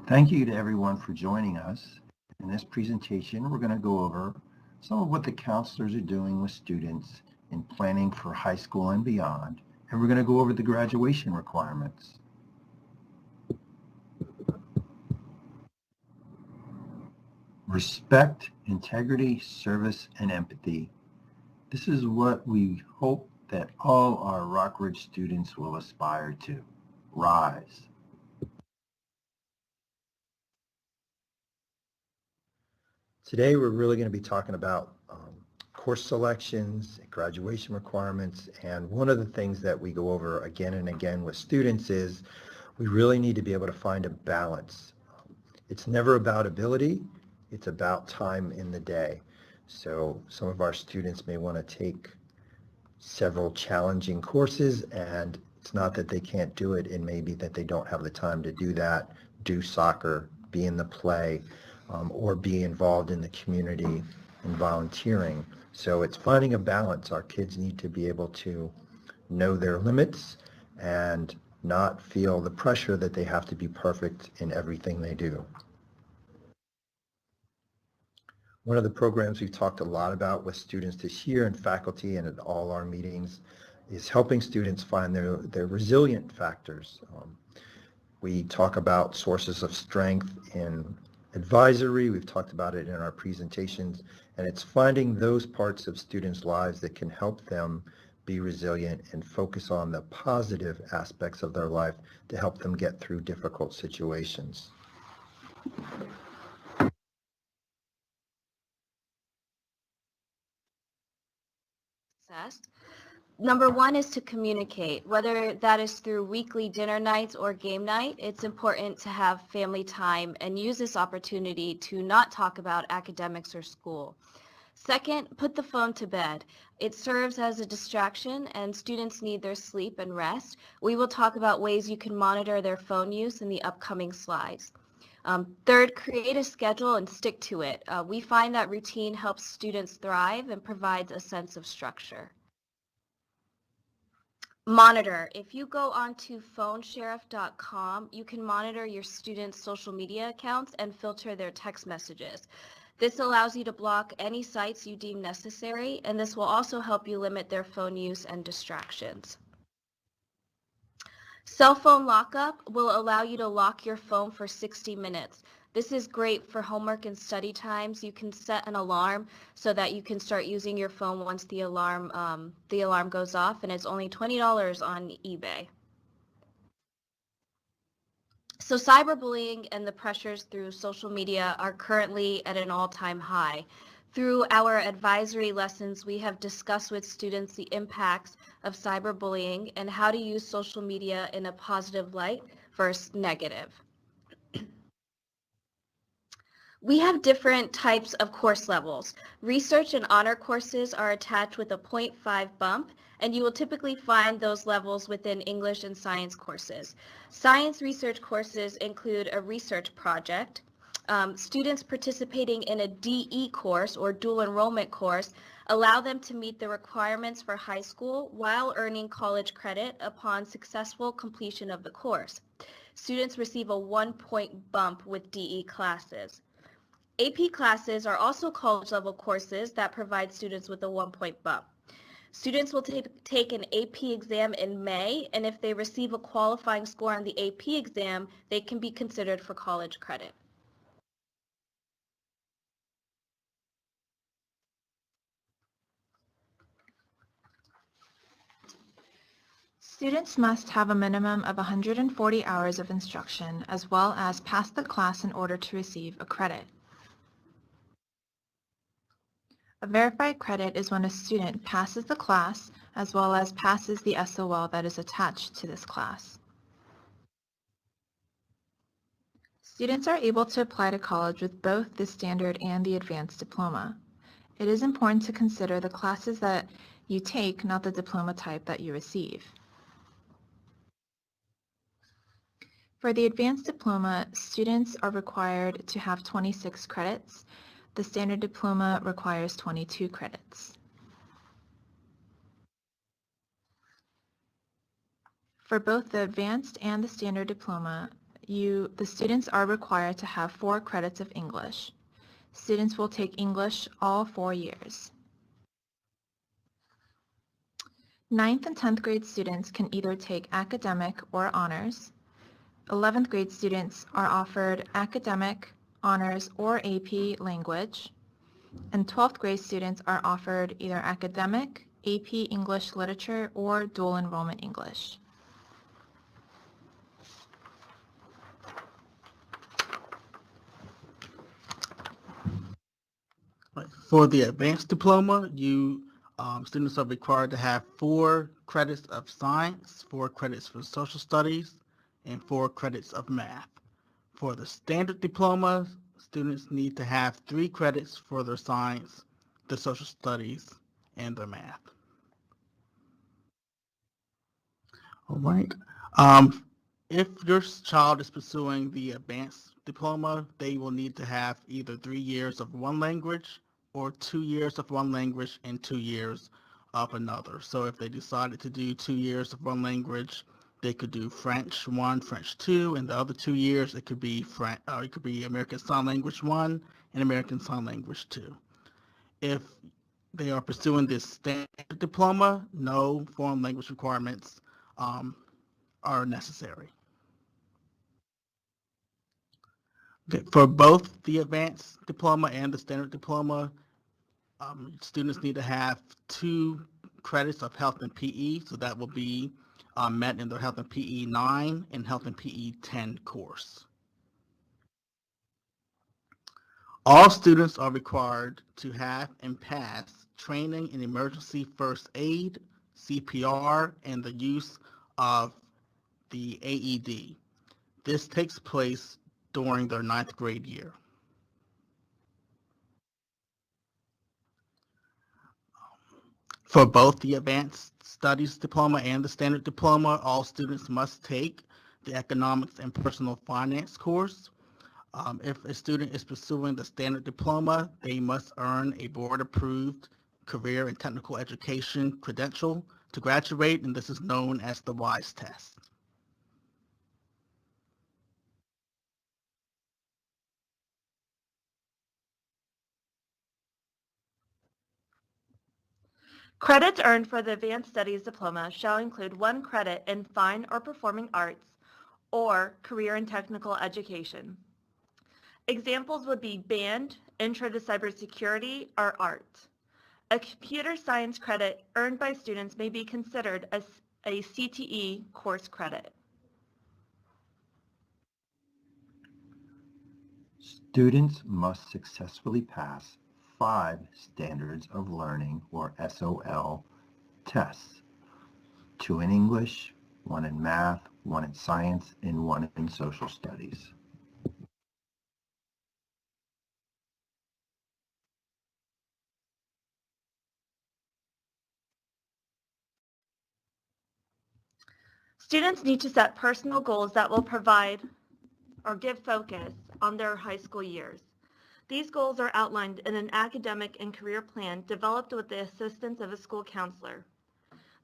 Thank you to everyone for joining us. In this presentation, we're going to go over some of what the counselors are doing with students in planning for high school and beyond, and we're going to go over the graduation requirements. Respect, integrity, service, and empathy. This is what we hope that all our Rockridge students will aspire to. Rise. Today we're really going to be talking about course selections, graduation requirements, and one of the things that we go over again and again with students is we really need to be able to find a balance. It's never about ability, it's about time in the day. So some of our students may want to take several challenging courses, and it's not that they can't do it, it may be that they don't have the time to do that, do soccer, be in the play, or be involved in the community and volunteering. So it's finding a balance. Our kids need to be able to know their limits and not feel the pressure that they have to be perfect in everything they do. One of the programs we've talked a lot about with students this year and faculty and at all our meetings is helping students find their resilient factors. We talk about sources of strength in advisory. We've talked about it in our presentations, and it's finding those parts of students' lives that can help them be resilient and focus on the positive aspects of their life to help them get through difficult situations. Number one is to communicate, whether that is through weekly dinner nights or game night. It's important to have family time and use this opportunity to not talk about academics or school. Second, put the phone to bed. It serves as a distraction and students need their sleep and rest. We will talk about ways you can monitor their phone use in the upcoming slides. Third, create a schedule and stick to it. We find that routine helps students thrive and provides a sense of structure. Monitor. If you go onto phonesheriff.com, you can monitor your students' social media accounts and filter their text messages. This allows you to block any sites you deem necessary, and this will also help you limit their phone use and distractions. Cell phone lockup will allow you to lock your phone for 60 minutes. This is great for homework and study times. You can set an alarm so that you can start using your phone once the alarm goes off, and it's only $20 on eBay. So cyberbullying and the pressures through social media are currently at an all-time high. Through our advisory lessons, we have discussed with students the impacts of cyberbullying and how to use social media in a positive light versus negative. We have different types of course levels. Research and honor courses are attached with a 0.5 bump, and you will typically find those levels within English and science courses. Science research courses include a research project. Students participating in a DE course or dual enrollment course allow them to meet the requirements for high school while earning college credit upon successful completion of the course. Students receive a 1-point bump with DE classes. AP classes are also college-level courses that provide students with a 1-point bump. Students will take an AP exam in May, and if they receive a qualifying score on the AP exam, they can be considered for college credit. Students must have a minimum of 140 hours of instruction as well as pass the class in order to receive a credit. A verified credit is when a student passes the class as well as passes the SOL that is attached to this class. Students are able to apply to college with both the standard and the advanced diploma. It is important to consider the classes that you take, not the diploma type that you receive. For the advanced diploma, students are required to have 26 credits. The standard diploma requires 22 credits. For both the advanced and the standard diploma, the students are required to have 4 credits of English. Students will take English all 4 years. 9th and 10th grade students can either take academic or honors. 11th grade students are offered academic, honors, or AP language. And 12th grade students are offered either academic, AP English Literature, or dual enrollment English. For the advanced diploma, students are required to have 4 credits of science, 4 credits for social studies, and 4 credits of math. For the standard diploma, students need to have 3 credits for their science, their social studies, and their math. All right. If your child is pursuing the advanced diploma, they will need to have either 3 years of one language or 2 years of one language and 2 years of another. So if they decided to do 2 years of one language, they could do French 1, French 2, and the other 2 years it could be American Sign Language 1 and American Sign Language 2. If they are pursuing this standard diploma, no foreign language requirements are necessary. Okay, for both the advanced diploma and the standard diploma, students need to have 2 credits of health and PE, so that will be met in their health and PE 9 and health and PE 10 course. All students are required to have and pass training in emergency first aid, CPR, and the use of the AED. This takes place during their 9th grade year. For both the Advanced Studies Diploma and the Standard Diploma, all students must take the Economics and Personal Finance course. If a student is pursuing the Standard Diploma, they must earn a board-approved career and technical education credential to graduate, and this is known as the WISE test. Credits earned for the Advanced Studies Diploma shall include 1 credit in Fine or Performing Arts or Career and Technical Education. Examples would be Band, Intro to Cybersecurity, or Art. A computer science credit earned by students may be considered as a CTE course credit. Students must successfully pass 5 Standards of Learning, or SOL, tests. 2 in English, 1 in math, 1 in science, and 1 in social studies. Students need to set personal goals that will provide or give focus on their high school years. These goals are outlined in an academic and career plan developed with the assistance of a school counselor.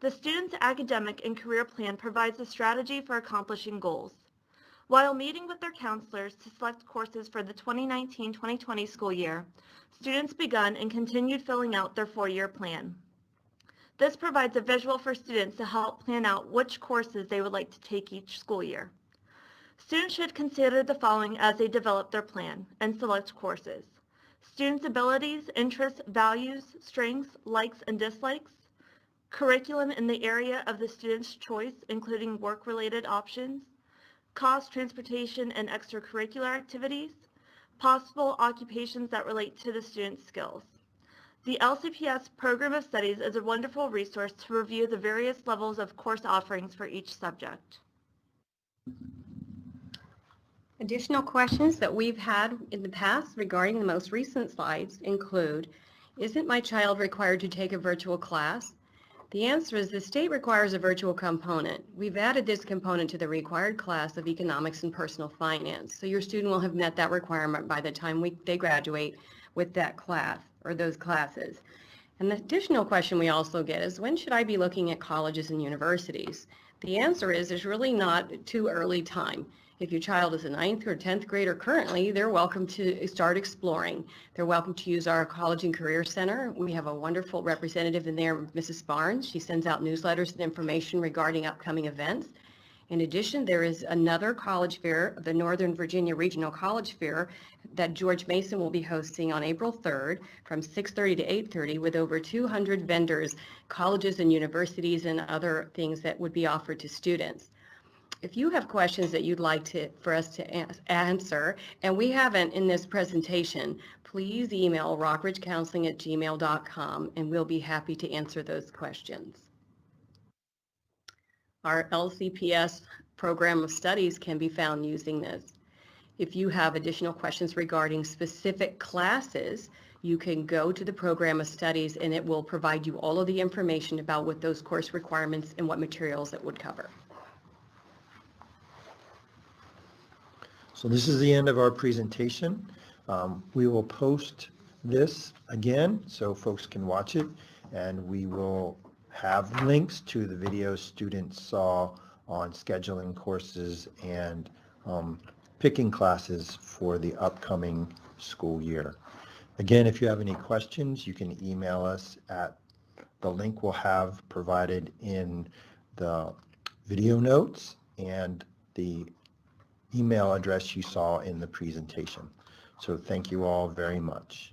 The student's academic and career plan provides a strategy for accomplishing goals. While meeting with their counselors to select courses for the 2019-2020 school year, students begun and continued filling out their 4-year plan. This provides a visual for students to help plan out which courses they would like to take each school year. Students should consider the following as they develop their plan and select courses: students' abilities, interests, values, strengths, likes, and dislikes, curriculum in the area of the student's choice, including work-related options, cost, transportation, and extracurricular activities, possible occupations that relate to the student's skills. The LCPS Program of Studies is a wonderful resource to review the various levels of course offerings for each subject. Additional questions that we've had in the past regarding the most recent slides include, isn't my child required to take a virtual class? The answer is the state requires a virtual component. We've added this component to the required class of Economics and Personal Finance, so your student will have met that requirement by the time they graduate with that class or those classes. And the additional question we also get is, when should I be looking at colleges and universities? The answer is there's really not too early time. If your child is a 9th or 10th grader currently, they're welcome to start exploring. They're welcome to use our College and Career Center. We have a wonderful representative in there, Mrs. Barnes. She sends out newsletters and information regarding upcoming events. In addition, there is another college fair, the Northern Virginia Regional College Fair, that George Mason will be hosting on April 3rd from 6:30 to 8:30 with over 200 vendors, colleges and universities and other things that would be offered to students. If you have questions that you'd like for us to answer, and we haven't in this presentation, please email rockridgecounseling@gmail.com and we'll be happy to answer those questions. Our LCPS program of studies can be found using this. If you have additional questions regarding specific classes, you can go to the program of studies and it will provide you all of the information about what those course requirements and what materials it would cover. So this is the end of our presentation. We will post this again so folks can watch it, and we will have links to the videos students saw on scheduling courses and picking classes for the upcoming school year. Again, if you have any questions, you can email us at the link we'll have provided in the video notes and the email address you saw in the presentation. So thank you all very much.